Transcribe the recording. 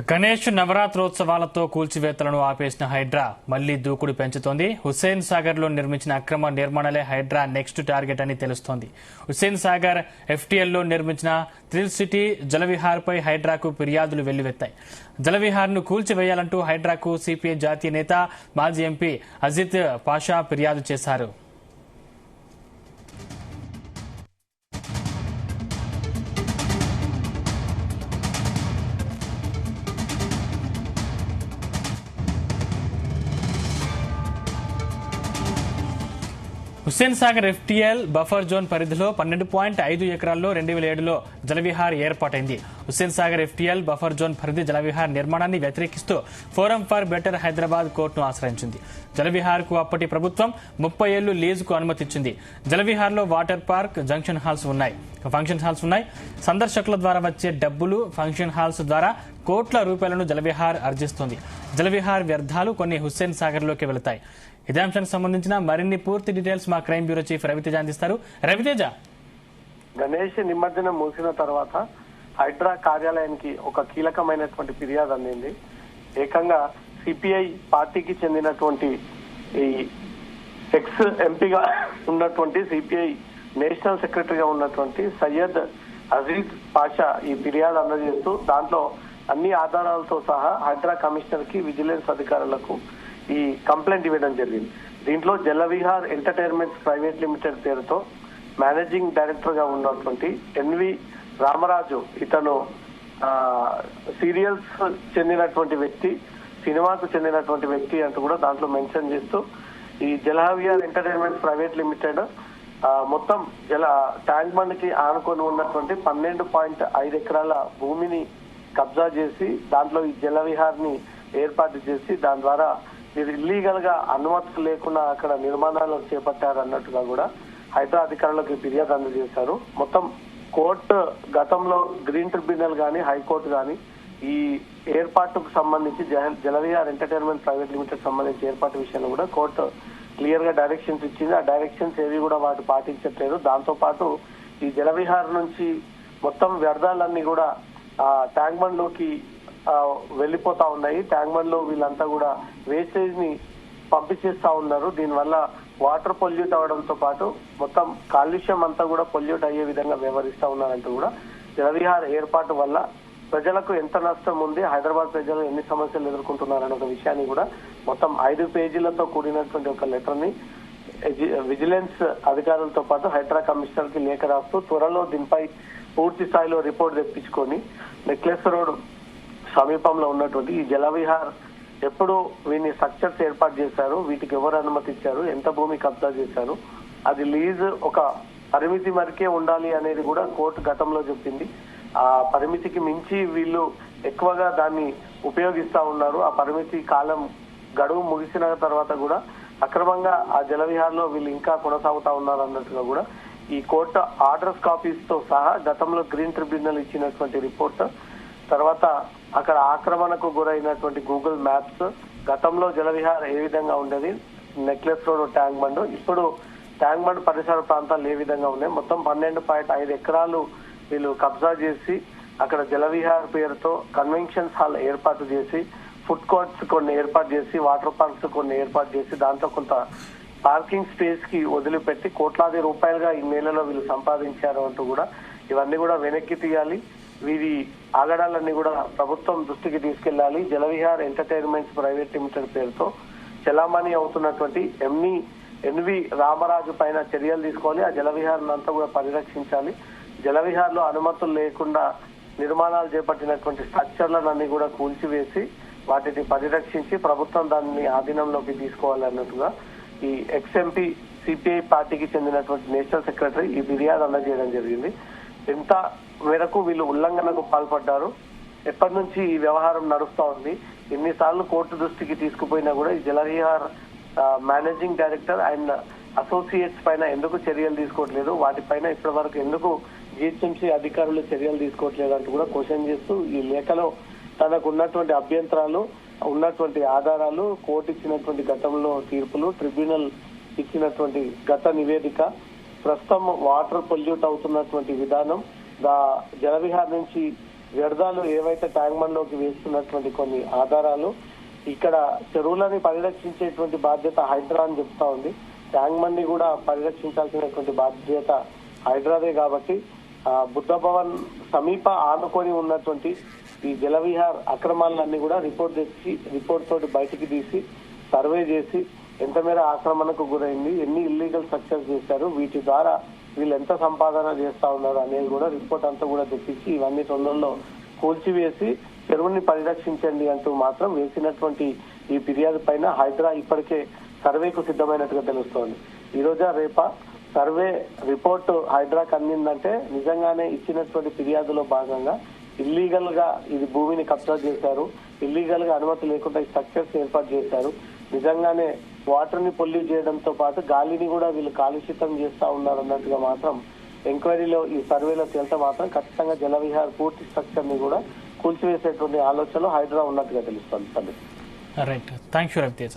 గణేష్ నవరాత్రోత్సవాలతో కూల్చివేతలను ఆపేసిన హైడ్రా మళ్లీ దూకుడు పెంచుతోంది. హుస్సేన్ సాగర్ లో నిర్మించిన అక్రమ నిర్మాణాలే హైడ్రా నెక్స్ట్ టార్గెట్ అని తెలుస్తోంది. హుస్సేన్ సాగర్ ఎఫ్టీఎల్ లో నిర్మించిన థ్రిల్ సిటీ జలవిహార్ పై హైడ్రాకు ఫిర్యాదులు వెల్లువెత్తాయి. జలవిహార్ ను కూల్చివేయాలంటూ హైడ్రాకు సిపిఐ జాతీయ నేత మాజీ ఎంపీ అజిత్ పాషా ఫిర్యాదు చేశారు. Hussain Sagar FTL buffer zone పరిధిలో 12.5 ఎకరాల్లో 2007లో జలవిహార్ ఏర్పాటైంది. Hussain Sagar FTL buffer zone పరిధి జలవిహార్ నిర్మాణాన్ని వ్యతిరేకిస్తూ ఫోరం ఫర్ బెటర్ హైదరాబాద్ కోర్టును ఆశ్రయించింది. జలవిహార్ కు అప్పటి ప్రభుత్వం 30 ఏళ్లు లీజుకు అనుమతిచ్చింది. జలవిహార్ లో వాటర్ పార్క్, ఫంక్షన్ హాల్స్ ఉన్నాయి. సందర్శకుల ద్వారా వచ్చే డబ్బులు ఫంక్షన్ హాల్స్ ద్వారా కోట్ల రూపాయలను జలవిహార్ ఆర్జిస్తోంది. జలవిహార్ వ్యర్థాలు కొన్ని హుస్సేన్ సాగర్ లోకి వెళతాయి. ఇదే అంశానికి సంబంధించిన మరిన్ని పూర్తి డీటెయిల్స్ మా క్రైమ్ బ్యూరో చీఫ్ రవితేజ అందిస్తారు. రవితేజ, గణేష్ నిమజ్జనం ముగిసిన తర్వాత హైడ్రా కార్యాలయానికి ఒక కీలకమైనటువంటి ఫిర్యాదు అందింది. ఏకంగా సిపిఐ పార్టీకి చెందినటువంటి ఈ ఎక్స్ ఎంపీగా ఉన్నటువంటి సిపిఐ నేషనల్ సెక్రటరీగా ఉన్నటువంటి సయ్యద్ అజీజ్ పాషా ఈ ఫిర్యాదు అందజేస్తూ దాంట్లో అన్ని ఆధారాలతో సహా హైడ్రా కమిషనర్ కి, విజిలెన్స్ అధికారులకు ఈ కంప్లైంట్ ఇవ్వడం జరిగింది. దీంట్లో జలవిహార్ ఎంటర్టైన్మెంట్స్ ప్రైవేట్ లిమిటెడ్ పేరుతో మేనేజింగ్ డైరెక్టర్ గా ఉన్నటువంటి ఎన్వి రామరాజు, ఇతను సీరియల్స్ చెందినటువంటి వ్యక్తి, సినిమాకు చెందినటువంటి వ్యక్తి అంటూ కూడా దాంట్లో మెన్షన్ చేస్తూ ఈ జలవిహార్ ఎంటర్టైన్మెంట్స్ ప్రైవేట్ లిమిటెడ్ మొత్తం ట్యాంక్ బండ్ కి ఆనుకొని ఉన్నటువంటి 12.5 ఎకరాల భూమిని కబ్జా చేసి దాంట్లో ఈ జలవిహార్ ని ఏర్పాటు చేసి దాని ద్వారా మీరు ఇల్లీగల్ గా అనుమతులు లేకుండా అక్కడ నిర్మాణాలు చేపట్టారు అన్నట్టుగా కూడా హైడ్రా అధికారులకు ఫిర్యాదు అందజేశారు. మొత్తం కోర్టు గతంలో గ్రీన్ ట్రిబ్యునల్ గానీ, హైకోర్టు గానీ ఈ ఏర్పాటుకు సంబంధించి జలవిహార్ ఎంటర్టైన్మెంట్ ప్రైవేట్ లిమిటెడ్ సంబంధించి ఏర్పాటు విషయంలో కూడా కోర్టు క్లియర్ గా డైరెక్షన్స్ ఇచ్చింది. ఆ డైరెక్షన్స్ ఏవి కూడా వాటి పాటించట్లేదు. దాంతో పాటు ఈ జలవిహార్ నుంచి మొత్తం వ్యర్థాలన్నీ కూడా ట్యాంక్ బండ్ లోకి వెళ్లిపోతా ఉన్నాయి. ట్యాంక్ బండ్ లో వీళ్ళంతా కూడా వేస్టేజ్ ని పంపించేస్తా ఉన్నారు. దీనివల్ల వాటర్ పొల్యూట్ అవడంతో పాటు మొత్తం కాలుష్యం అంతా కూడా పొల్యూట్ అయ్యే విధంగా వ్యవహరిస్తా ఉన్నారంటూ కూడా జలవిహార్ ఏర్పాటు వల్ల ప్రజలకు ఎంత నష్టం ఉంది, హైదరాబాద్ ప్రజలు ఎన్ని సమస్యలు ఎదుర్కొంటున్నారనే ఒక విషయాన్ని కూడా మొత్తం 5 పేజీలతో కూడినటువంటి ఒక లెటర్ ని విజిలెన్స్ అధికారులతో పాటు హైడ్రా కమిషనర్ కి లేఖ రాస్తూ త్వరలో దీనిపై పూర్తి స్థాయిలో రిపోర్ట్ తెప్పించుకొని నెక్లెస్ రోడ్ సమీపంలో ఉన్నటువంటి ఈ జలవిహార్ ఎప్పుడు వీని స్ట్రక్చర్స్ ఏర్పాటు చేశారు, వీటికి ఎవరు అనుమతి ఇచ్చారు, ఎంత భూమి కబ్జా చేశారు, అది లీజ్ ఒక పరిమితి వరకే ఉండాలి అనేది కూడా కోర్టు గతంలో చెప్పింది. ఆ పరిమితికి మించి వీళ్ళు ఎక్కువగా దాన్ని ఉపయోగిస్తా ఉన్నారు. ఆ పరిమితి కాలం గడువు ముగిసిన తర్వాత కూడా అక్రమంగా ఆ జలవిహార్ లో వీళ్ళు ఇంకా కొనసాగుతా ఉన్నారు అన్నట్టుగా కూడా ఈ కోర్టు ఆర్డర్స్ కాపీస్ తో సహా గతంలో గ్రీన్ ట్రిబ్యునల్ ఇచ్చినటువంటి రిపోర్ట్, తర్వాత అక్కడ ఆక్రమణకు గురైనటువంటి గూగుల్ మ్యాప్స్, గతంలో జలవిహార్ ఏ విధంగా ఉండేది, నెక్లెస్ రోడ్ ట్యాంక్ బండ్, ఇప్పుడు ట్యాంక్ బండ్ పరిసర ప్రాంతాలు ఏ విధంగా ఉన్నాయి, మొత్తం 12.5 ఎకరాలు వీళ్ళు కబ్జా చేసి అక్కడ జలవిహార్ పేరుతో కన్వెన్షన్ హాల్ ఏర్పాటు చేసి, ఫుడ్ కోర్ట్స్ కొన్ని ఏర్పాటు చేసి, వాటర్ పార్క్స్ కొన్ని ఏర్పాటు చేసి దాంట్లో కొంత పార్కింగ్ స్పేస్ కి వదిలిపెట్టి కోట్లాది రూపాయలుగా ఈ నెలలో వీళ్ళు సంపాదించారు అంటూ కూడా ఇవన్నీ కూడా వెనక్కి తీయాలి. వీరి ఆగడాలన్నీ కూడా ప్రభుత్వం దృష్టికి తీసుకెళ్లాలి. జలవిహార్ ఎంటర్టైన్మెంట్స్ ప్రైవేట్ లిమిటెడ్ పేరుతో చలామణి అవుతున్నటువంటి ఎన్వి రామరాజు పైన చర్యలు తీసుకోవాలి. ఆ జలవిహార్ అంతా కూడా పరిరక్షించాలి. జలవిహార్ లో అనుమతులు లేకుండా నిర్మాణాలు చేపట్టినటువంటి స్ట్రక్చర్లన్నీ కూడా కూల్చివేసి వాటిని పరిరక్షించి ప్రభుత్వం దాన్ని ఆధీనంలోకి తీసుకోవాలన్నట్టుగా ఈ ఎక్స్ఎంపీ సిపిఐ పార్టీకి చెందినటువంటి నేషనల్ సెక్రటరీ ఈ ఫిర్యాదు అందజేయడం జరిగింది. ఎంత మేరకు వీళ్ళు ఉల్లంఘనకు పాల్పడ్డారు, ఎప్పటి నుంచి ఈ వ్యవహారం నడుస్తా ఉంది, ఎన్నిసార్లు కోర్టు దృష్టికి తీసుకుపోయినా కూడా ఈ Jalavihar managing director and associates పైన ఎందుకు చర్యలు తీసుకోవట్లేదు, వాటిపైన ఇప్పటి వరకు ఎందుకు జిహెచ్ఎంసీ అధికారులు చర్యలు తీసుకోవట్లేదు అంటూ కూడా క్వశ్చన్ చేస్తూ ఈ లేఖలో తనకు ఉన్నటువంటి అభ్యంతరాలు, ఉన్నటువంటి ఆధారాలు, కోర్టు ఇచ్చినటువంటి గతంలో తీర్పులు, ట్రిబ్యునల్ ఇచ్చినటువంటి గత నివేదిక, ప్రస్తుతం వాటర్ పొల్యూట్ అవుతున్నటువంటి విధానం, జలవిహార్ నుంచి వ్యర్థాలు ఏవైతే ట్యాంక్ బండ్ లోకి వేస్తున్నటువంటి కొన్ని ఆధారాలు ఇక్కడ చెరువులని పరిరక్షించేటువంటి బాధ్యత హైడ్రా అని చెప్తా ఉంది. ట్యాంక్ బండ్ ని కూడా పరిరక్షించాల్సినటువంటి బాధ్యత హైడ్రాదే కాబట్టి బుద్ధ భవన్ సమీప ఆనుకొని ఉన్నటువంటి ఈ జలవిహార్ అక్రమాలన్నీ కూడా రిపోర్ట్ తోటి బయటికి తీసి సర్వే చేసి ఎంత మేర ఆక్రమణకు గురైంది, ఎన్ని ఇల్లీగల్ స్ట్రక్చర్స్ చేశారు, వీటి ద్వారా వీళ్ళు ఎంత సంపాదన చేస్తా ఉన్నారు అనేది కూడా రిపోర్ట్ అంతా కూడా తెప్పించి ఇవన్నీ తొందరలో కూల్చివేసి చెరువుని పరిరక్షించండి అంటూ మాత్రం వేసినటువంటి ఈ ఫిర్యాదు పైన హైడ్రా ఇప్పటికే సర్వేకు సిద్ధమైనట్టుగా తెలుస్తోంది. ఈ రోజా రేపా సర్వే రిపోర్ట్ హైడ్రాకి అందిందంటే నిజంగానే ఇచ్చినటువంటి ఫిర్యాదులో భాగంగా ఇల్లీగల్ గా ఇది భూమిని కబ్జా చేశారు, ఇల్లీగల్ గా అనుమతి లేకుండా ఈ స్ట్రక్చర్స్ ఏర్పాటు చేశారు, నిజంగానే వాటర్ ని పొల్యూట్ చేయడంతో పాటు గాలిని కూడా వీళ్ళు కాలుష్యం చేస్తా ఉన్నారు అన్నట్టుగా మాత్రం ఎంక్వైరీలో ఈ సర్వేలో తేలితే మాత్రం ఖచ్చితంగా జలవిహార్ పూర్తి స్ట్రక్చర్ ని కూడా కూల్చివేసేటువంటి ఆలోచనలో హైడ్రా ఉన్నట్టుగా తెలుస్తోంది. Right, thank you Raviteja.